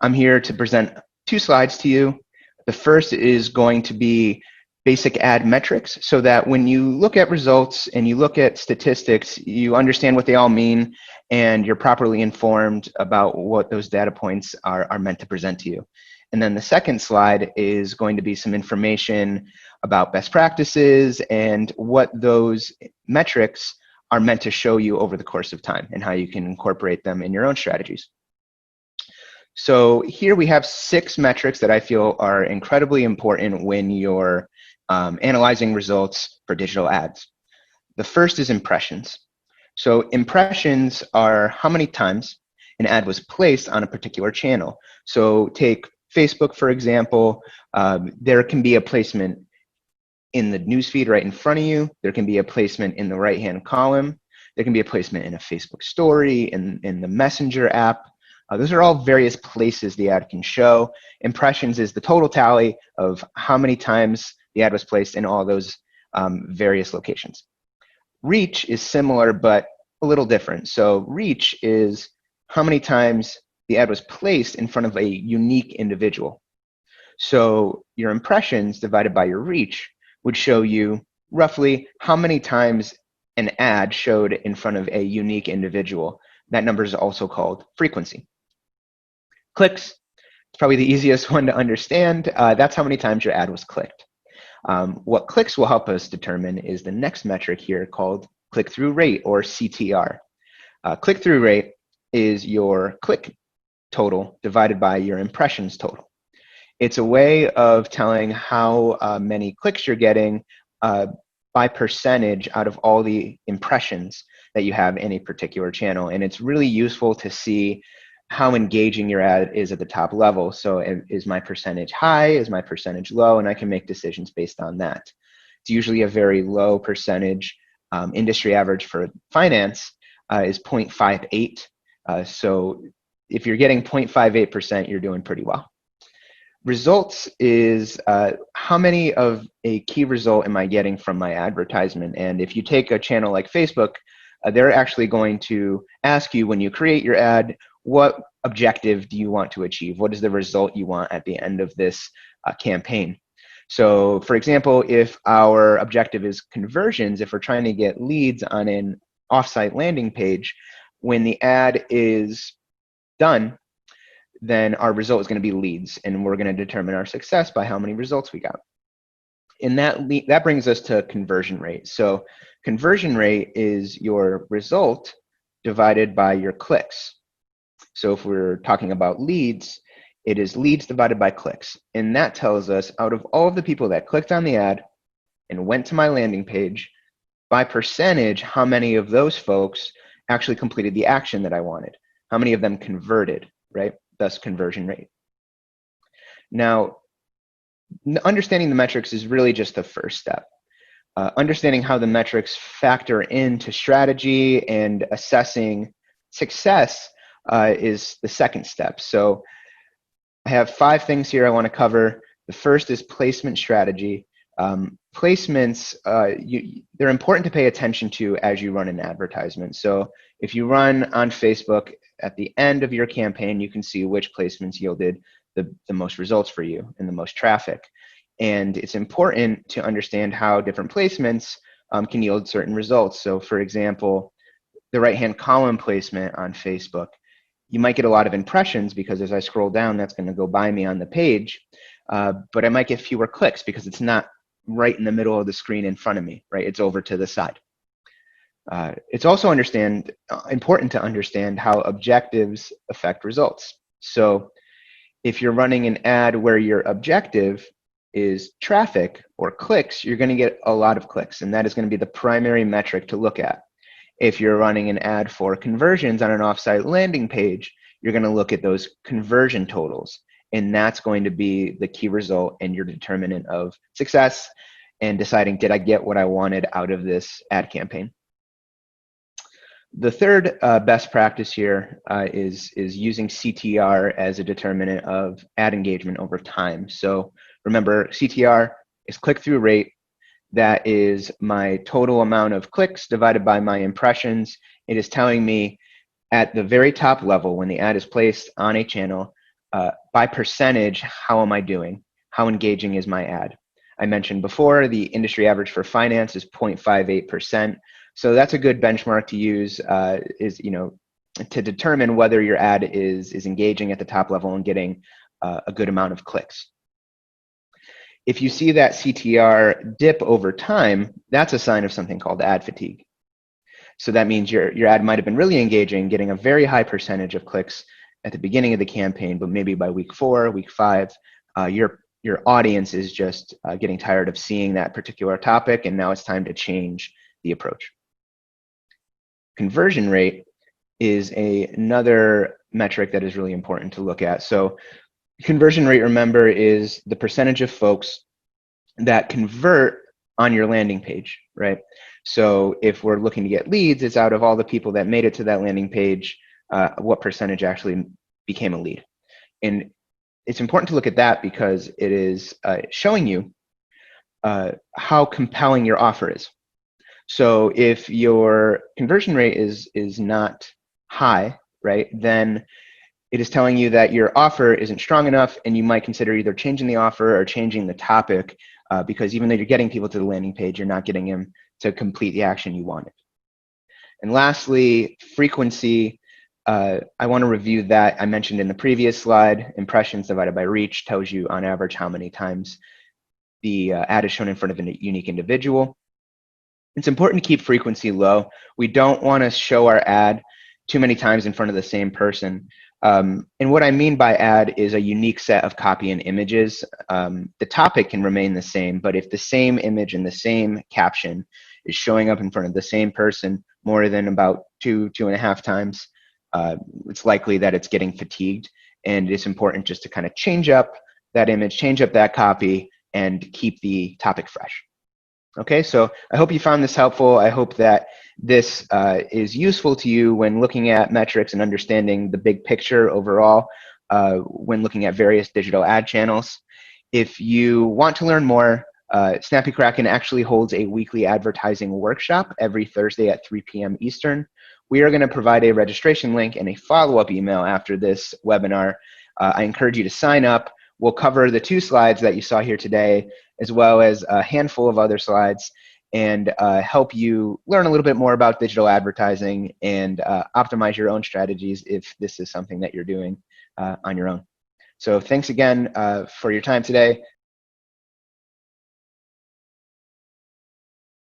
I'm here to present 2 slides to you. The first is going to be basic ad metrics so that when you look at results and you look at statistics, you understand what they all mean and you're properly informed about what those data points are meant to present to you. And then the second slide is going to be some information about best practices and what those metrics are meant to show you over the course of time and how you can incorporate them in your own strategies. So here we have 6 metrics that I feel are incredibly important when you're analyzing results for digital ads. The first is impressions. So impressions are how many times an ad was placed on a particular channel. So take Facebook, for example. There can be a placement in the newsfeed right in front of you. There can be a placement in the right-hand column. There can be a placement in a Facebook story, in the Messenger app. Those are all various places the ad can show. Impressions is the total tally of how many times the ad was placed in all those various locations. Reach is similar, but a little different. So reach is how many times the ad was placed in front of a unique individual. So your impressions divided by your reach would show you roughly how many times an ad showed in front of a unique individual. That number is also called frequency. Clicks, it's probably the easiest one to understand. That's how many times your ad was clicked. What clicks will help us determine is the next metric here called click-through rate, or CTR. Click-through rate is your click total divided by your impressions total. It's a way of telling how many clicks you're getting by percentage out of all the impressions that you have in a particular channel. And it's really useful to see how engaging your ad is at the top level. So is my percentage high? Is my percentage low? And I can make decisions based on that. It's usually a very low percentage. Industry average for finance is 0.58. So if you're getting 0.58%, you're doing pretty well. Results is how many of a key result am I getting from my advertisement? And if you take a channel like Facebook, they're actually going to ask you when you create your ad, what objective do you want to achieve? What is the result you want at the end of this campaign? So for example, if our objective is conversions, if we're trying to get leads on an offsite landing page, when the ad is done, then our result is going to be leads, and we're going to determine our success by how many results we got. And that brings us to conversion rate. So conversion rate is your result divided by your clicks. So if we're talking about leads, it is leads divided by clicks. And that tells us out of all of the people that clicked on the ad and went to my landing page, by percentage, how many of those folks actually completed the action that I wanted? How many of them converted, right? Thus conversion rate. Now, understanding the metrics is really just the first step. Understanding how the metrics factor into strategy and assessing success is the second step. So I have 5 things here I want to cover. The first is placement strategy. Placements, they're important to pay attention to as you run an advertisement. So if you run on Facebook, at the end of your campaign, you can see which placements yielded the most results for you and the most traffic. And it's important to understand how different placements can yield certain results. So for example, the right-hand column placement on Facebook, you might get a lot of impressions because as I scroll down, that's going to go by me on the page, but I might get fewer clicks because it's not right in the middle of the screen in front of me, right? It's over to the side. It's also important to understand how objectives affect results. So if you're running an ad where your objective is traffic or clicks, you're going to get a lot of clicks, and that is going to be the primary metric to look at. If you're running an ad for conversions on an offsite landing page, you're going to look at those conversion totals, and that's going to be the key result and your determinant of success and deciding, did I get what I wanted out of this ad campaign? The third best practice here is using CTR as a determinant of ad engagement over time. So remember, CTR is click-through rate. That is my total amount of clicks divided by my impressions. It is telling me at the very top level, when the ad is placed on a channel, by percentage, how am I doing? How engaging is my ad? I mentioned before the industry average for finance is 0.58%. So that's a good benchmark to use to determine whether your ad is engaging at the top level and getting a good amount of clicks. If you see that CTR dip over time, that's a sign of something called ad fatigue. So that means your ad might have been really engaging, getting a very high percentage of clicks at the beginning of the campaign, but maybe by week 4, week 5, your audience is just getting tired of seeing that particular topic, and now it's time to change the approach. Conversion rate is another metric that is really important to look at. So conversion rate, remember, is the percentage of folks that convert on your landing page, right? So if we're looking to get leads, it's out of all the people that made it to that landing page, what percentage actually became a lead. And it's important to look at that because it is showing you how compelling your offer is. So if your conversion rate is not high, right, then it is telling you that your offer isn't strong enough, and you might consider either changing the offer or changing the topic, because even though you're getting people to the landing page, you're not getting them to complete the action you wanted. And lastly, frequency. I want to review that. I mentioned in the previous slide, impressions divided by reach tells you on average how many times the ad is shown in front of a unique individual. It's important to keep frequency low. We don't want to show our ad too many times in front of the same person. And what I mean by ad is a unique set of copy and images. The topic can remain the same, but if the same image and the same caption is showing up in front of the same person more than about 2.5 times, it's likely that it's getting fatigued, and it's important just to kind of change up that image, change up that copy, and keep the topic fresh. Okay, so I hope you found this helpful. I hope that this is useful to you when looking at metrics and understanding the big picture overall when looking at various digital ad channels. If you want to learn more, Snappy Kraken actually holds a weekly advertising workshop every Thursday at 3 p.m. Eastern. We are going to provide a registration link and a follow-up email after this webinar. I encourage you to sign up. We'll cover the 2 slides that you saw here today, as well as a handful of other slides, and help you learn a little bit more about digital advertising and optimize your own strategies if this is something that you're doing on your own. So thanks again for your time today.